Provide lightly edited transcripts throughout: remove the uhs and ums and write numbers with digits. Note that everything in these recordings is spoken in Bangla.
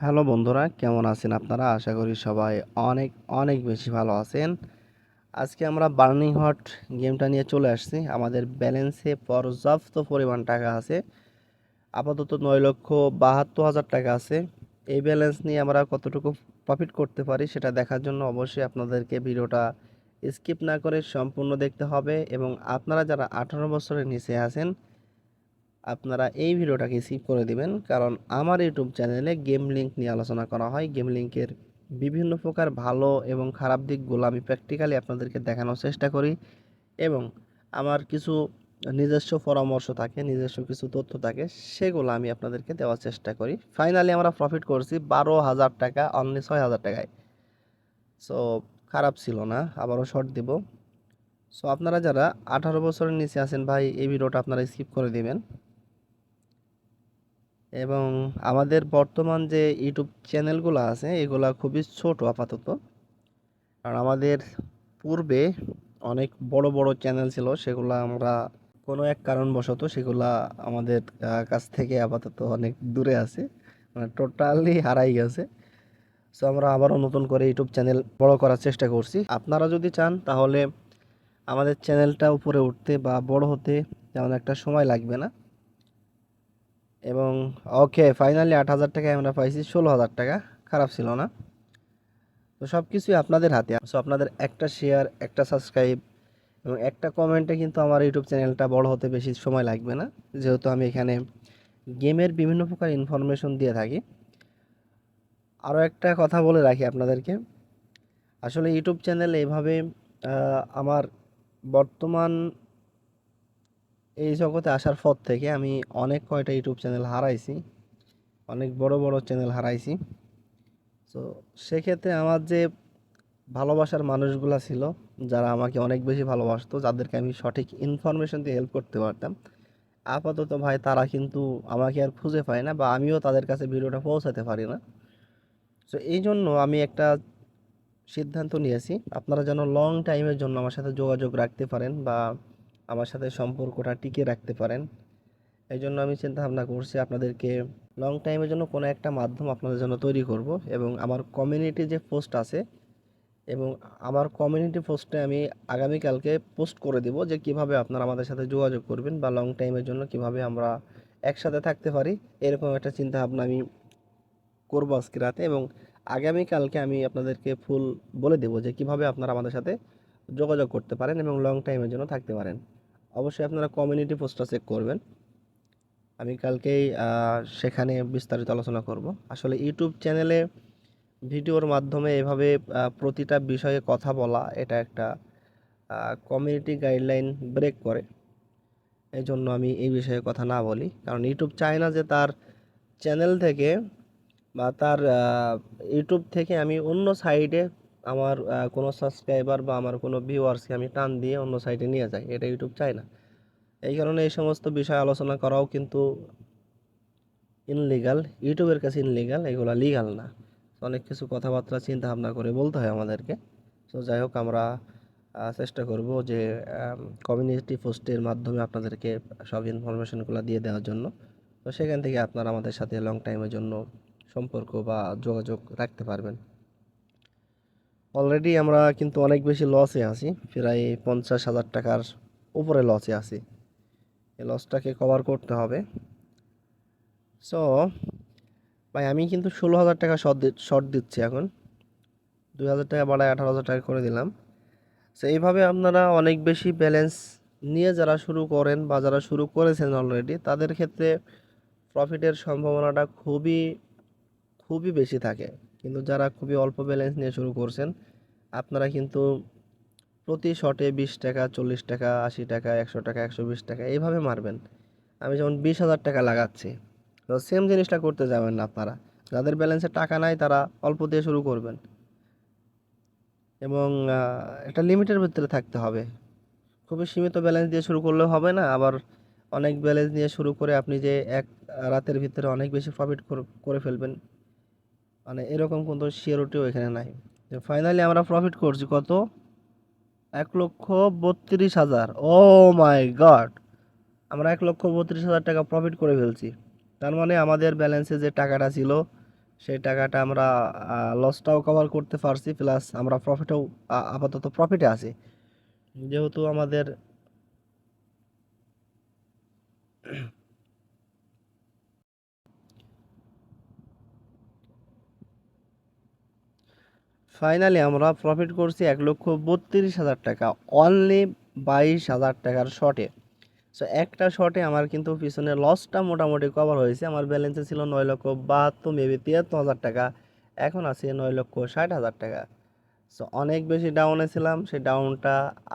হ্যালো বন্ধুরা, কেমন আছেন আপনারা? আশা করি সবাই অনেক অনেক বেশি ভালো আছেন। আজকে আমরা বার্নিং হট গেমটা নিয়ে চলে আসছি। আমাদের ব্যালেন্সে পর্যাপ্ত পরিমাণ টাকা আছে। আপাতত 9,72,000 টাকা আছে। এই ব্যালেন্স নিয়ে আমরা কতটুকু প্রফিট করতে পারি সেটা দেখার জন্য অবশ্যই আপনাদেরকে ভিডিওটা স্কিপ না করে সম্পূর্ণ দেখতে হবে। এবং আপনারা যারা 18 বছরের নিচে আছেন আপনারা এই ভিডিওটাকে স্কিপ করে দিবেন, কারণ আমার ইউটিউব চ্যানেলে গেম লিঙ্ক নিয়ে আলোচনা করা হয়। গেম লিঙ্কের বিভিন্ন প্রকার ভালো এবং খারাপ দিকগুলো আমি প্র্যাকটিক্যালি আপনাদেরকে দেখানোর চেষ্টা করি, এবং আমার কিছু নিজস্ব পরামর্শ থাকে, নিজস্ব কিছু তথ্য থাকে, সেগুলো আমি আপনাদেরকে দেওয়ার চেষ্টা করি। ফাইনালি আমরা প্রফিট করছি 12,000 টাকা, অনলি 6,000 টাকায়। সো খারাপ ছিল না, আবারও শর্ট দিব। সো আপনারা যারা 18 বছরের নিচে আছেন ভাই, এই ভিডিওটা আপনারা স্কিপ করে দিবেন। এবং আমাদের বর্তমান যে ইউটিউব চ্যানেলগুলো আছে এগুলা খুবই ছোট আপাতত, কারণ আমাদের পূর্বে অনেক বড় বড় চ্যানেল ছিল, সেগুলা আমরা কোনো এক কারণবশত সেগুলা আমাদের কাছ থেকে আপাতত অনেক দূরে আছে, মানে টোটালি হারাই গেছে। সো আমরা আবারও নতুন করে ইউটিউব চ্যানেল বড় করার চেষ্টা করছি। আপনারা যদি চান তাহলে আমাদের চ্যানেলটা উপরে উঠতে বা বড় হতে তেমন একটা সময় লাগবে না। এবং ওকে, ফাইনালি 8,000 টাকায় আমরা পাইছি 16,000 টাকা, খারাপ ছিল না। তো সব কিছুই আপনাদের হাতে। সো আপনাদের একটা শেয়ার, একটা সাবস্ক্রাইব এবং একটা কমেন্টে কিন্তু আমার ইউটিউব চ্যানেলটা বড় হতে বেশি সময় লাগবে না, যেহেতু আমি এখানে গেমের বিভিন্ন প্রকার ইনফরমেশন দিয়ে থাকি। আরও একটা কথা বলে রাখি আপনাদেরকে, আসলে ইউটিউব চ্যানেল এভাবে আমার বর্তমান এই জগতে আসার পর থেকে আমি অনেক কয়টা ইউটিউব চ্যানেল হারাইছি, অনেক বড় বড় চ্যানেল হারাইছি। তো সেক্ষেত্রে আমার যে ভালোবাসার মানুষগুলা ছিল, যারা আমাকে অনেক বেশি ভালোবাসতো, যাদেরকে আমি সঠিক ইনফরমেশন দিয়ে হেল্প করতে পারতাম, আপাতত ভাই তারা কিন্তু আমাকে আর খুঁজে পায় না, বা আমিও তাদের কাছে ভিডিওটা পৌঁছাতে পারি না। সো এই জন্য আমি একটা সিদ্ধান্ত নিয়েছি, আপনারা যেন লং টাইমের জন্য আমার সাথে যোগাযোগ রাখতে পারেন বা আমার সাথে সম্পর্কটা টিকিয়ে রাখতে পারেন। এই জন্য আমি চিন্তা ভাবনা করছি আপনাদেরকে লং টাইমের জন্য কোনো একটা মাধ্যম আপনাদের জন্য তৈরি করব। এবং আমার কমিউনিটি যে পোস্ট আছে, এবং আমার কমিউনিটি পোস্টে আমি আগামীকালকে পোস্ট করে দেব যে কিভাবে আপনারা আমাদের সাথে যোগাযোগ করবেন বা লং টাইমের জন্য কিভাবে আমরা একসাথে থাকতে পারি। এরকম একটা চিন্তা ভাবনা আমি করবো আজকে রাতে, এবং আগামীকালকে আমি আপনাদেরকে ফুল বলে দেব যে কিভাবে আপনারা আমাদের সাথে যোগাযোগ করতে পারেন এবং লং টাইমের জন্য থাকতে পারেন। অবশ্যই আপনারা কমিউনিটি পোস্টটা চেক করবেন। আমি কালকেই সেখানে বিস্তারিত আলোচনা করব। আসলে ইউটিউব চ্যানেলে ভিডিওর মাধ্যমে এভাবে প্রতিটা বিষয়ে কথা বলা, এটা একটা কমিউনিটি গাইডলাইন ব্রেক করে। এই জন্য আমি এই বিষয়ে কথা না বলি, কারণ ইউটিউব চায় না যে তার চ্যানেল থেকে বা তার ইউটিউব থেকে আমি অন্য সাইডে আমার কোনো সাবস্ক্রাইবার বা আমার কোনো ভিউয়ার্সকে আমি টান দিয়ে অন্য সাইডে নিয়ে যাই, এটা ইউটিউব চায় না। এই কারণে এই সমস্ত বিষয় আলোচনা করাও কিন্তু ইনলিগাল, ইউটিউবের কাছে ইনলিগাল, এগুলো লিগাল না। অনেক কিছু কথাবার্তা চিন্তা ভাবনা করে বলতে হয় আমাদেরকে। তো যাই হোক, আমরা চেষ্টা করব যে কমিউনিটি পোস্টের মাধ্যমে আপনাদেরকে সব ইনফরমেশনগুলো দিয়ে দেওয়ার জন্য। তো সেখান থেকে আপনারা আমাদের সাথে লং টাইমের জন্য সম্পর্ক বা যোগাযোগ রাখতে পারবেন। অলরেডি আমরা কিন্তু অনেক বেশি লসে আছি, প্রায় 50,000 টাকার উপরে লসে আছি। এই লসটাকে কভার করতে হবে। সো ভাই, আমি কিন্তু 16,000 টাকা শর্ট দিচ্ছি এখন, 2,000 টাকা বাড়ায় 18,000 টাকা করে দিলাম। সো এইভাবে আপনারা অনেক বেশি ব্যালেন্স নিয়ে যারা শুরু করেন বা যারা শুরু করেছেন অলরেডি, তাদের ক্ষেত্রে প্রফিটের সম্ভাবনাটা খুবই খুবই বেশি থাকে। কিন্তু যারা খুবই অল্প ব্যালেন্স নিয়ে শুরু করছেন, আপনারা কিন্তু প্রতি শটে 20 টাকা, 40 টাকা, 80 টাকা, 100 টাকা, 120 টাকা এইভাবে মারবেন। আমি যেমন 20,000 টাকা লাগাচ্ছি, তো সেম জিনিসটা করতে যাবেন না আপনারা। যাদের ব্যালেন্সে টাকা নাই তারা অল্প দিয়ে শুরু করবেন, এবং একটা লিমিটের ভিতরে থাকতে হবে। খুবই সীমিত ব্যালেন্স দিয়ে শুরু করলেও হবে না, আবার অনেক ব্যালেন্স নিয়ে শুরু করে আপনি যে এক রাতের ভিতরে অনেক বেশি প্রফিট করে ফেলবেন, মানে এরকম কোনো সিওরিটিও এখানে নাই। ফাইনালি আমরা প্রফিট করছি কত, 1,32,000। ও মাই গড, আমরা 1,32,000 টাকা প্রফিট করে ফেলছি। তার মানে আমাদের ব্যালেন্সে যে টাকাটা ছিল সেই টাকাটা আমরা লসটাও কভার করতে পারছি, প্লাস আমরা প্রফিটও আপাতত প্রফিটে আছি, যেহেতু আমাদের ফাইনালি আমরা প্রফিট করছি 1,32,000 টাকা, অনলি 22,000 টাকার শটে। সো একটা শটে আমার কিন্তু পিছনে লসটা মোটামুটি কভার হয়েছে। আমার ব্যালেন্সে ছিল 9,72,000, মেবি 73,000 টাকা, এখন আছে 9,60,000 টাকা। সো অনেক বেশি ডাউনে ছিলাম, সেই ডাউনটা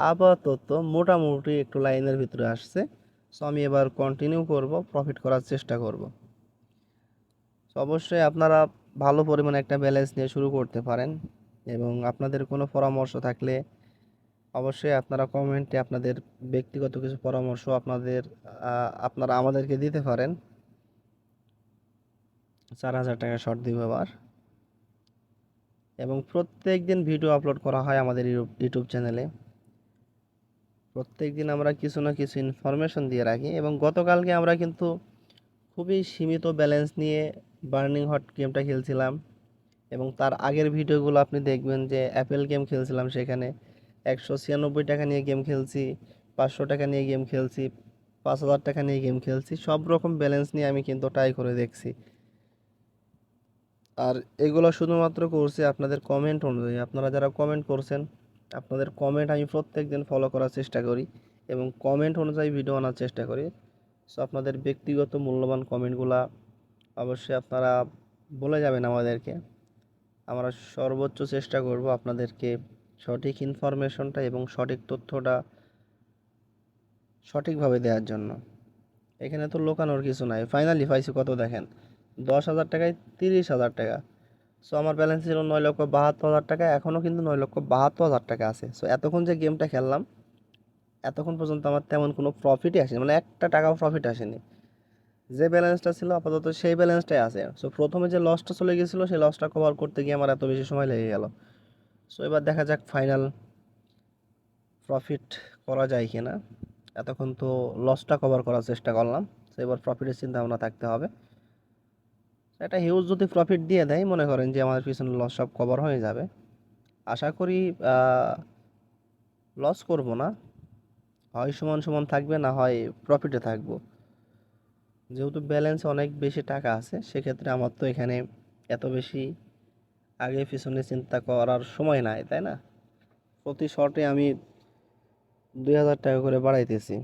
আপাতত মোটামুটি একটু লাইনের ভিতরে আসছে। সো আমি এবার কন্টিনিউ করব, প্রফিট করার চেষ্টা করব। সো অবশ্যই আপনারা ভালো পরিমাণে একটা ব্যালেন্স নিয়ে শুরু করতে পারেন, এবং আপনাদের কোনো পরামর্শ থাকলে অবশ্যই আপনারা কমেন্টে আপনাদের ব্যক্তিগত কিছু পরামর্শ আপনারা আমাদেরকে দিতে পারেন। 4,000 টাকা শর্ট দিব এবার, এবং প্রত্যেক দিন ভিডিও আপলোড করা হয় আমাদের ইউটিউব চ্যানেলে। প্রত্যেক দিন আমরা কিছু না কিছু ইনফরমেশন দিয়ে রাখি, এবং গতকালকে আমরা কিন্তু খুবই সীমিত ব্যালেন্স নিয়ে বার্নিং হট গেমটা খেলছিলাম। এবং তার আগের ভিডিওগুলো আপনি দেখবেন যে অ্যাপেল গেম খেলছিলাম, সেখানে 196 টাকা নিয়ে গেম খেলছি, 500 টাকা নিয়ে গেম খেলছি, 5,000 টাকা নিয়ে গেম খেলছি, সব রকম ব্যালেন্স নিয়ে আমি কিন্তু ট্রাই করে দেখছি। আর এগুলো শুধুমাত্র করছি আপনাদের কমেন্ট অনুযায়ী। আপনারা যারা কমেন্ট করছেন, আপনাদের কমেন্ট আমি প্রত্যেক দিন ফলো করার চেষ্টা করি, এবং কমেন্ট অনুযায়ী ভিডিও আনার চেষ্টা করি। সো আপনাদের ব্যক্তিগত মূল্যবান কমেন্টগুলা অবশ্যই আপনারা বলে যাবেন আমাদেরকে। আমরা সর্বোচ্চ চেষ্টা করব আপনাদেরকে সঠিক ইনফরমেশনটা এবং সঠিক তথ্যটা সঠিকভাবে দেওয়ার জন্য। এখানে তো লোকানোর কিছু নাই। ফাইনালি পাইছি কত দেখেন, 10,000 টাকায় 30,000 টাকা। সো আমার ব্যালেন্স ছিল 9,72,000 টাকা, এখনও কিন্তু 9,72,000 টাকা আছে। সো এতক্ষণ যে গেমটা খেললাম, এতক্ষণ পর্যন্ত আমার তেমন কোনো প্রফিটই আসেনি, মানে একটা টাকাও প্রফিট আসেনি। যে ব্যালেন্সটা ছিল আপাতত সেই ব্যালেন্সটাই আছে। সো প্রথমে যে লসটা চলে গেছিলো, সেই লসটা কভার করতে গিয়ে আমার এত বেশি সময় লেগে গেল। সো এবার দেখা যাক ফাইনাল প্রফিট করা যায় কিনা। এতক্ষণ তো লসটা কভার করার চেষ্টা করলাম, তো এবার প্রফিটের চিন্তা ভাবনা থাকতে হবে। একটা হিউজ যদি প্রফিট দিয়ে দেয়, মনে করেন যে আমার পিছনে লস সব কভার হয়ে যাবে। আশা করি লস করব না, হয় সমান সমান থাকবে, না হয় প্রফিটে থাকবো। যেহেতু ব্যালেন্সে অনেক বেশি টাকা আছে, সেক্ষেত্রে আমার তো এখানে এত বেশি আগে পিছনে চিন্তা করার সময় নাই, তাই না? প্রতি শর্টে আমি 2,000 টাকা করে বাড়াইতেছি।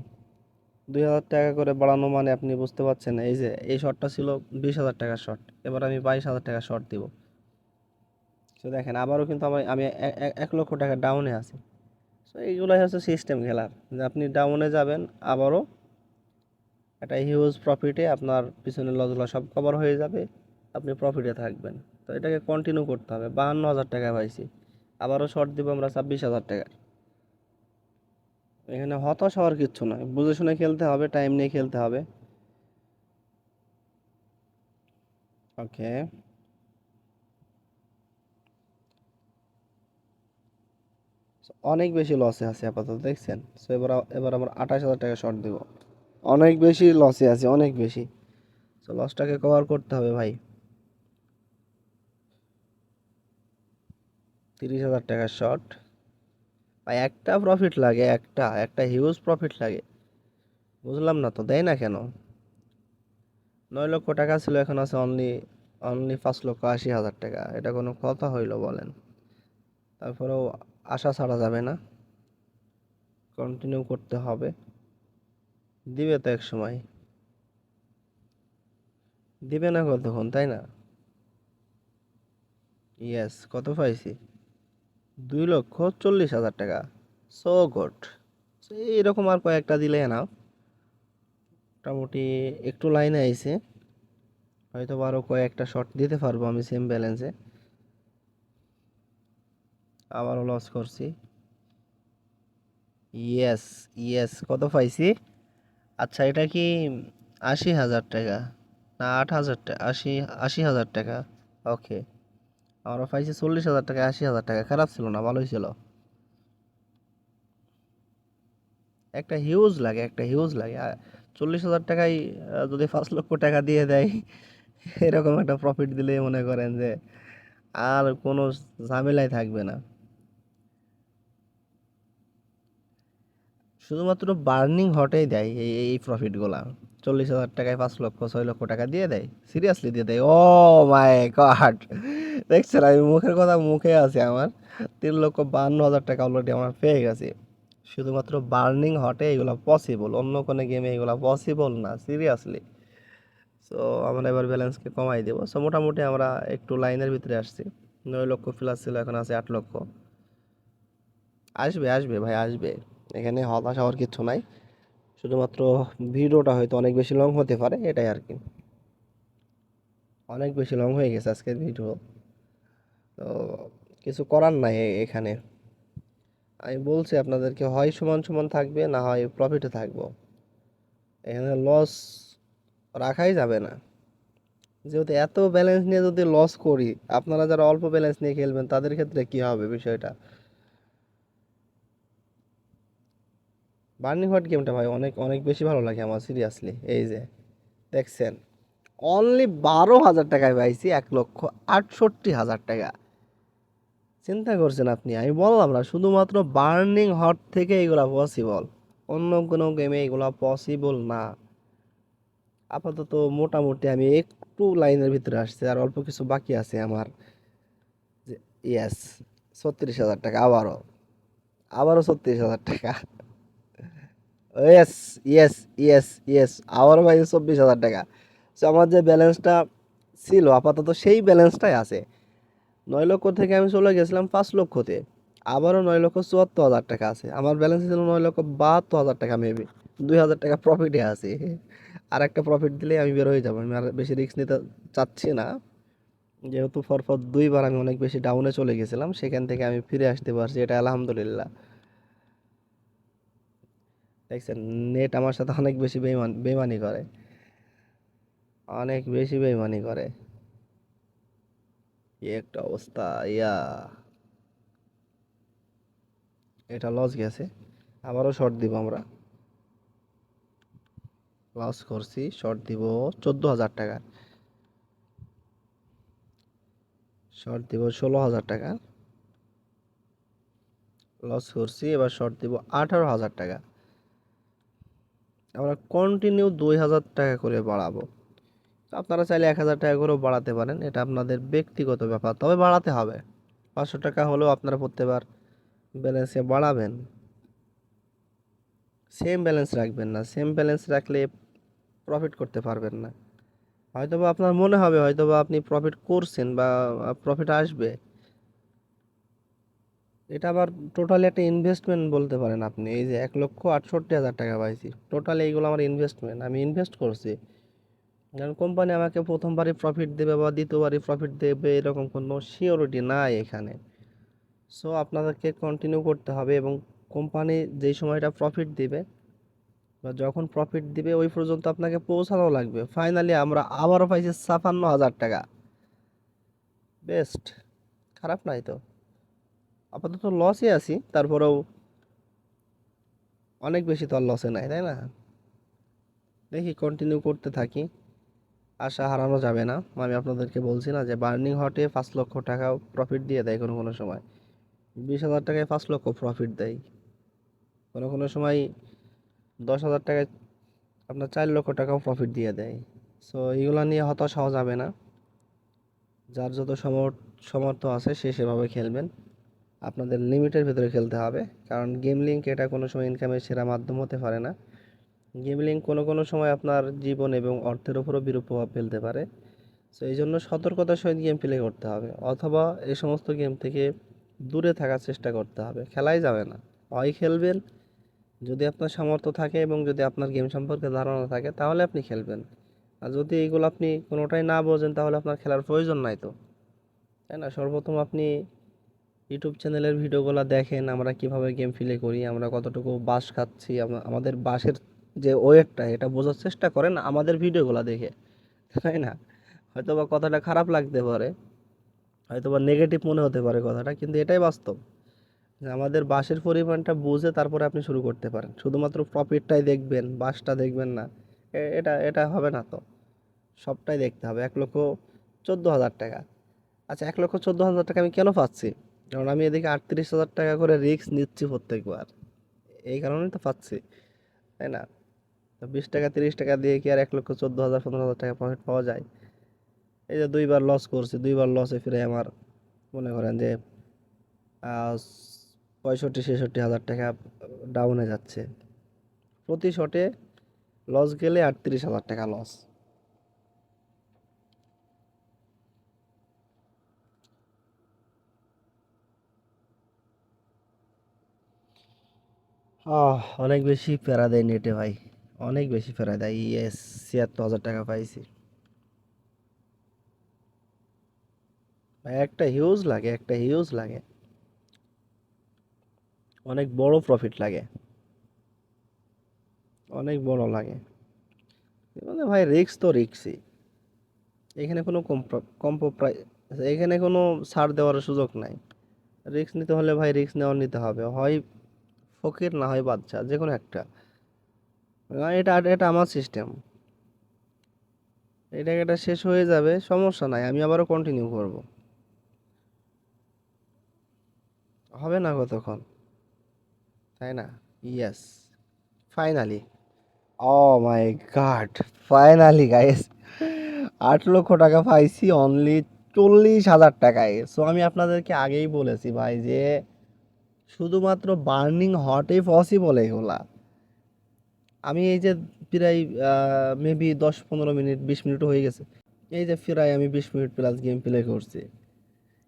2,000 টাকা করে বাড়ানো মানে আপনি বুঝতে পারছেন, এই যে এই শর্টটা ছিল 20,000 টাকার শর্ট, এবার আমি 22,000 টাকা শর্ট দিব। তো দেখেন আবারও কিন্তু আমি 1,00,000 টাকা ডাউনে আছি। তো এইগুলাই হচ্ছে সিস্টেম খেলার, যে আপনি ডাউনে যাবেন, আবারও একটা হিউজ প্রফিটে আপনার পিছনে লসগুলো সব কভার হয়ে যাবে, আপনি প্রফিটে থাকবেন। তো এটাকে কন্টিনিউ করতে হবে। 52,000 টাকা পাইছি, আবারও শর্ট দিব আমরা 26,000 টাকার। এখানে হতাশ হওয়ার কিচ্ছু নয়, বুঝে শুনে খেলতে হবে, টাইম নিয়ে খেলতে হবে। ওকে, অনেক বেশি লসে আছে আপাতত, দেখছেন? সো এবার এবার আমরা 28,000 টাকা শর্ট দিব। অনেক বেশি লসে আছে, অনেক বেশি। সো লসটাকে কভার করতে হবে ভাই। 30,000 টাকার শর্ট ভাই, একটা প্রফিট লাগে, একটা একটা হিউজ প্রফিট লাগে। বুঝলাম না তো, দেয় না কেন? 9,00,000 টাকা ছিল, এখন আছে অনলি অনলি 5,80,000 টাকা। এটা কোনো কথা হইলো বলেন? তারপরেও আশা ছাড়া যাবে না, কন্টিনিউ করতে হবে। দিবে তো এক সময়, দিবে না কতক্ষণ, তাই না? ইয়েস, কত পাইছি? 2,40,000 টাকা। So good. এইরকম আর কয়েকটা দিলে না, মোটামুটি একটু লাইনে আইছে। হয়তো আরও কয়েকটা শট দিতে পারবো আমি সেম ব্যালেন্সে। আবারও লস করছি। ইয়েস, ইয়েস, কত পাইছি? আচ্ছা, এটা কি 80,000 টাকা না 8,000 টাকা? 80,000 টাকা। ওকে, আমরা পাইছি 40,000 টাকা। 80,000 টাকা খারাপ ছিল না, ভালোই ছিল। একটা হিউজ লাগে, একটা হিউজ লাগে। 40,000 টাকায় যদি 5,00,000 টাকা দিয়ে দেয়, এরকম একটা প্রফিট দিলে মনে করেন যে আর কোনো ঝামেলাই থাকবে না। শুধুমাত্র বার্নিং হটেই দেয় এই প্রফিটগুলা। 40,000 টাকায় 5 লক্ষ 6 লক্ষ টাকা দিয়ে দেয়, সিরিয়াসলি দিয়ে দেয়। ও মাই গড, দেখছেন আমি মুখের কথা মুখে আছে আমার। 3,52,000 টাকা অলরেডি আমার পেয়ে গেছে, শুধুমাত্র বার্নিং হটে এগুলা পসিবল, অন্য কোনো গেমে এগুলা পসিবল না, সিরিয়াসলি। সো আমরা এবার ব্যালেন্সকে কমাই দেবো। সো মোটামুটি আমরা একটু লাইনের ভিতরে আসছি। 9 লক্ষ প্লাস ছিল, এখন আছে 8 লক্ষ। আসবে আসবে ভাই, আসবে। এখানে হতাশ হওয়ার কিছু নাই, শুধুমাত্র ভিডিওটা হয়তো অনেক বেশি লং হতে পারে, এটাই আর কি। অনেক বেশি লং হয়ে গেছে আজকের ভিডিও, তো কিছু করার নাই এখানে। আমি বলছি আপনাদেরকে, হয় সমান সমান থাকবে, না হয় প্রফিটে থাকবো। এখানে লস রাখাই যাবে না। যেহেতু এত ব্যালেন্স নিয়ে যদি লস করি, আপনারা যারা অল্প ব্যালেন্স নিয়ে খেলবেন তাদের ক্ষেত্রে কি হবে বিষয়টা। বার্নিং হোয়াইট গেমটা ভাই অনেক অনেক বেশি ভালো লাগে আমার, সিরিয়াসলি। এই যে দেখছেন, অনলি 12,000 টাকায় পাইছি 1,68,000 টাকা। চিন্তা করছেন আপনি, আমি বললাম না, শুধুমাত্র বার্নিং হট থেকে এগুলা পসিবল, অন্য কোনো গেমে এগুলা পসিবল না। আপাতত মোটামুটি আমি একটু লাইনের ভিতরে আসছি, আর অল্প কিছু বাকি আছে আমার। যে ইয়েস, 36,000 টাকা, আবারও 36,000 টাকা। ইয়েস, ইয়েস, ইয়েস, ইয়েস, আবারও পাইছি 24,000 টাকা। তো আমার যে ব্যালেন্সটা ছিল আপাতত সেই ব্যালেন্সটাই আছে। 9 লক্ষ থেকে আমি চলে গেছিলাম 5 লক্ষতে, আবারও 9,74,000 টাকা আছে। আমার ব্যালেন্স ছিল 9,72,000 টাকা, মেবি 2,000 টাকা প্রফিটে আছে। আর একটা প্রফিট দিলে আমি বের হয়ে যাবো, আমি আর বেশি রিস্ক নিতে চাচ্ছি না। যেহেতু পরপর 2বার আমি অনেক বেশি ডাউনে চলে গেছিলাম, সেখান থেকে আমি ফিরে আসতে পারছি, এটা আলহামদুলিল্লাহ। দেখছেন, নেট আমার সাথে অনেক বেশি বেমানি করে, অনেক বেশি বেমানি করে। কি একটা অবস্থা, ইয়া। এটা লস গেছে, আবারও শর্ট দিব আমরা। লস করছি, শর্ট দিব 14,000 টাকা, শর্ট দিব 16,000 টাকা। লস করছি, এবার শর্ট দিব 18,000 টাকা। আমরা কন্টিনিউ 2,000 টাকা করে বাড়াবো। আপনারা চাইলে 1,000 টাকা করেও বাড়াতে পারেন, এটা আপনাদের ব্যক্তিগত ব্যাপার, তবে বাড়াতে হবে। 500 টাকা হলেও আপনারা প্রত্যেকবার ব্যালেন্সে বাড়াবেন। সেম ব্যালেন্স রাখবেন না, সেম ব্যালেন্স রাখলে প্রফিট করতে পারবেন না। হয়তোবা আপনার মনে হবে হয়তোবা আপনি প্রফিট করছেন বা প্রফিট আসবে, এটা আবার টোটালি একটা ইনভেস্টমেন্ট বলতে পারেন আপনি। এই যে 1,68,000 টাকা পাইছি, টোটালি এইগুলো আমার ইনভেস্টমেন্ট, আমি ইনভেস্ট করছি। কারণ কোম্পানি আমাকে প্রথমবারই প্রফিট দেবে বা দ্বিতীয়বারই প্রফিট দেবে এরকম কোনো সিওরিটি নাই এখানে। সো আপনাদেরকে কন্টিনিউ করতে হবে, এবং কোম্পানি যেই সময়টা প্রফিট দিবে বা যখন প্রফিট দিবে ওই পর্যন্ত আপনাকে পৌঁছানো লাগবে। ফাইনালি আমরা আবারও পাইছি 56,000 টাকা, বেস্ট, খারাপ নাই তো। আপাতত লসে আছি, তারপরেও অনেক বেশি তো আর লসে নাই, তাই না? দেখি কন্টিনিউ করতে থাকি, আশা হারানো যাবে না। আমি আপনাদেরকে বলছি না যে বার্নিং হটে 5 লক্ষ টাকাও প্রফিট দিয়ে দেয় কোনো কোনো সময়, 20,000 টাকায় 5 লক্ষ প্রফিট দেয়, কোনো কোনো সময় 10,000 টাকায় আপনার 4 লক্ষ টাকাও প্রফিট দিয়ে দেয়। সো এগুলো নিয়ে হতাশ হওয়া যাবে না। যার যত সমর্থ আছে সে সেভাবে খেলবেন, আপনাদের লিমিটের ভিতরে খেলতে হবে। কারণ গেম লিঙ্ক এটা কোনো সময় ইনকামের সেরা মাধ্যম হতে পারে না। গেম লিঙ্ক কোনো কোনো সময় আপনার জীবন এবং অর্থের উপরও বিরূপ প্রভাব ফেলতে পারে। সো এই জন্য সতর্কতার সহিত গেম প্লে করতে হবে, অথবা এই সমস্ত গেম থেকে দূরে থাকার চেষ্টা করতে হবে, খেলাই যাবে না। হয় খেলবেন যদি আপনার সামর্থ্য থাকে এবং যদি আপনার গেম সম্পর্কে ধারণা থাকে, তাহলে আপনি খেলবেন। আর যদি এইগুলো আপনি কোনোটাই না বোঝেন, তাহলে আপনার খেলার প্রয়োজন নাই তো, তাই না? সর্বপ্রথম আপনি ইউটিউব চ্যানেলের ভিডিওগুলো দেখেন, আমরা কিভাবে গেম প্লে করি, আমরা কতটুকু বাঁশ খাচ্ছি, আমাদের বাঁশের যে ওয়েটটা এটা বোঝার চেষ্টা করেন আমাদের ভিডিওগুলো দেখে, তাই না? হয়তো বা কথাটা খারাপ লাগতে পারে, হয়তো বা নেগেটিভ মনে হতে পারে কথাটা, কিন্তু এটাই বাস্তব যে আমাদের বাঁশের পরিমাণটা বুঝে তারপরে আপনি শুরু করতে পারেন। শুধুমাত্র প্রফিটটাই দেখবেন, বাঁশটা দেখবেন না, এটা এটা হবে না তো। সবটাই দেখতে হবে। 1,14,000 টাকা। আচ্ছা, 1,14,000 টাকা আমি কেন পাচ্ছি? কারণ আমি এদিকে 38,000 টাকা করে রিস্ক নিচ্ছি প্রত্যেকবার, এই কারণেই তো পাচ্ছি, তাই না? তো 20 টাকা 30 টাকা দিয়ে কি আর 1,14,000 15,000 টাকা প্রফিট পাওয়া যায়? এই যে দুইবার লস করছি, দুইবার লসে ফিরে আমার মনে করেন যে 65-66 হাজার টাকা ডাউনে যাচ্ছে। প্রতি শটে লস গেলে 38,000 টাকা লস। অনেক বেশি প্যারা দেয় নেটে ভাই, অনেক বেশি প্যারা দেয়। ইয়েস, 76,000 টাকা পাইছি ভাই। একটা হিউজ লাগে, একটা হিউজ লাগে, অনেক বড় প্রফিট লাগে, অনেক বড় লাগে। মানে ভাই রিক্স তো রিক্সই, এখানে কোনো কম্প্রোমাইজ, এখানে কোনো ছাড় দেওয়ার সুযোগ নাই। রিক্স নিতে হলে ভাই রিক্স নেওয়া নিতে হবে, হয় ফকির না হয় বাদশা, যে কোনো একটা। এটা এটা আমার সিস্টেম, এটা শেষ হয়ে যাবে, সমস্যা নাই, আমি আবারও কন্টিনিউ করব। হবে না কতক্ষণ, তাই না? ইয়েস, ফাইনালি, ও মাই গড, ফাইনালি গাইস 8 লক্ষ টাকা পাইছি অনলি 40,000 টাকায়। সো আমি আপনাদেরকে আগেই বলেছি ভাই যে শুধুমাত্র বার্নিং হটে পসিবল এগুলা। আমি এই যে প্রায় মেবি 10-15 মিনিট 20 মিনিট হয়ে গেছে, এই যে প্রায় আমি 20 মিনিট প্লাস গেম প্লে করছি।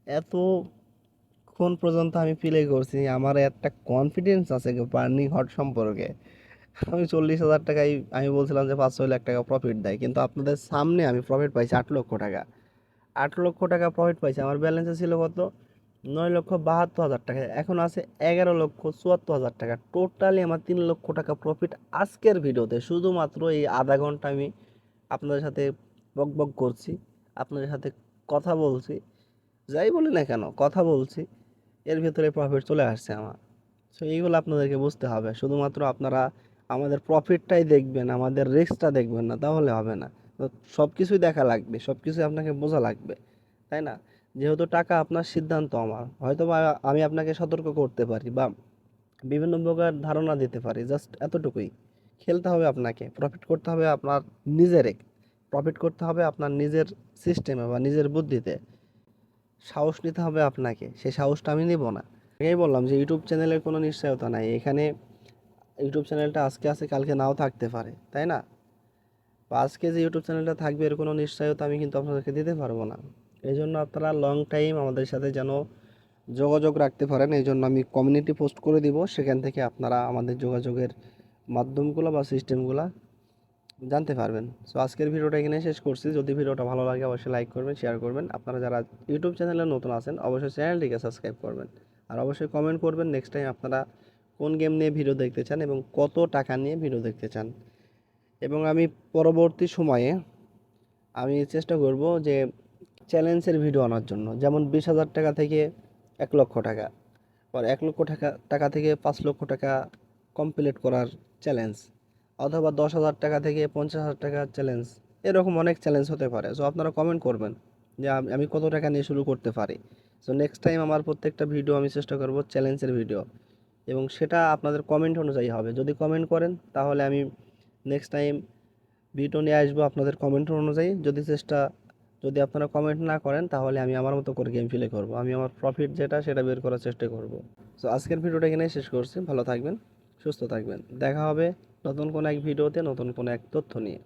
এতক্ষণ পর্যন্ত আমি প্লে করছি, আমার একটা কনফিডেন্স আছে বার্নিং হট সম্পর্কে। আমি 40,000 টাকায় আমি বলছিলাম যে 5-6 লাখ টাকা প্রফিট দেয়, কিন্তু আপনাদের সামনে আমি প্রফিট পাইছি 8 লক্ষ টাকা। 8 লক্ষ টাকা প্রফিট পাইছি, আমার ব্যালেন্সে ছিল কত? 9,72,000 টাকা। এখন আছে 11,74,000 টাকা। টোটালি আমার 3 লক্ষ টাকা প্রফিট আজকের ভিডিওতে। শুধুমাত্র এই আধা ঘন্টা আমি আপনাদের সাথে বক বক করছি, আপনাদের সাথে কথা বলছি, যাই বলি না কেন কথা বলছি, এর ভিতরে প্রফিট চলে আসছে আমার। সো এইগুলো আপনাদেরকে বুঝতে হবে। শুধুমাত্র আপনারা আমাদের প্রফিটটাই দেখবেন, আমাদের রিস্কটা দেখবেন না, তাহলে হবে না। তো সব কিছুই দেখা লাগবে, সব কিছুই আপনাকে বোঝা লাগবে, তাই না? যেহেতু টাকা আপনার, সিদ্ধান্ত আমার। হয়তো বা আমি আপনাকে সতর্ক করতে পারি বা বিভিন্ন প্রকার ধারণা দিতে পারি, জাস্ট এতটুকুই। খেলতে হবে আপনাকে, প্রফিট করতে হবে আপনার নিজেরে, প্রফিট করতে হবে আপনার নিজের সিস্টেমে বা নিজের বুদ্ধিতে। সাহস নিতে হবে আপনাকে, সেই সাহসটা আমি নিব না। আগেই বললাম যে ইউটিউব চ্যানেলের কোনো নিশ্চয়তা নাই এখানে। ইউটিউব চ্যানেলটা আজকে আছে, কালকে নাও থাকতে পারে, তাই না? বা আজকে যে ইউটিউব চ্যানেলটা থাকবে এর কোনো নিশ্চয়তা আমি কিন্তু আপনাদেরকে দিতে পারবো না। এই জন্য আপনারা লং টাইম আমাদের সাথে যেন যোগাযোগ রাখতে পারেন, এই জন্য আমি কমিউনিটি পোস্ট করে দিব, সেখান থেকে আপনারা আমাদের যোগাযোগের মাধ্যমগুলো বা সিস্টেমগুলো জানতে পারবেন। সো আজকের ভিডিওটা এখানে শেষ করছি। যদি ভিডিওটা ভালো লাগে অবশ্যই লাইক করবেন, শেয়ার করবেন। আপনারা যারা ইউটিউব চ্যানেলে নতুন আছেন অবশ্যই চ্যানেলটিকে সাবস্ক্রাইব করবেন, আর অবশ্যই কমেন্ট করবেন নেক্সট টাইম আপনারা কোন গেম নিয়ে ভিডিও দেখতে চান এবং কত টাকা নিয়ে ভিডিও দেখতে চান। এবং আমি পরবর্তী সময়ে আমি চেষ্টা করব যে চ্যালেঞ্জের ভিডিও আনার জন্য, যেমন 20,000 টাকা থেকে 1 লক্ষ টাকা, আর 1 লক্ষ টাকা টাকা থেকে 5 লক্ষ টাকা কমপ্লিট করার চ্যালেঞ্জ, অথবা 10,000 টাকা থেকে 50,000 টাকা চ্যালেঞ্জ। এরকম অনেক চ্যালেঞ্জ হতে পারে। সো আপনারা কমেন্ট করবেন যে আমি কত টাকা নিয়ে শুরু করতে পারি। সো নেক্সট টাইম আমার প্রত্যেকটা ভিডিও আমি চেষ্টা করব চ্যালেঞ্জের ভিডিও, এবং সেটা আপনাদের কমেন্ট অনুযায়ী হবে। যদি কমেন্ট করেন তাহলে আমি নেক্সট টাইম ভিডিও নিয়ে আসবো আপনাদের কমেন্ট অনুযায়ী। যদি আপনারা কমেন্ট না করেন তাহলে আমি আমার মতো করে গেম প্লে করব, আমি আমার প্রফিট যেটা সেটা বের করার চেষ্টা করব। সো আজকের ভিডিওটা এখানে শেষ করছি। ভালো থাকবেন, সুস্থ থাকবেন, দেখা হবে নতুন কোনো এক ভিডিওতে নতুন কোনো এক তথ্য নিয়ে।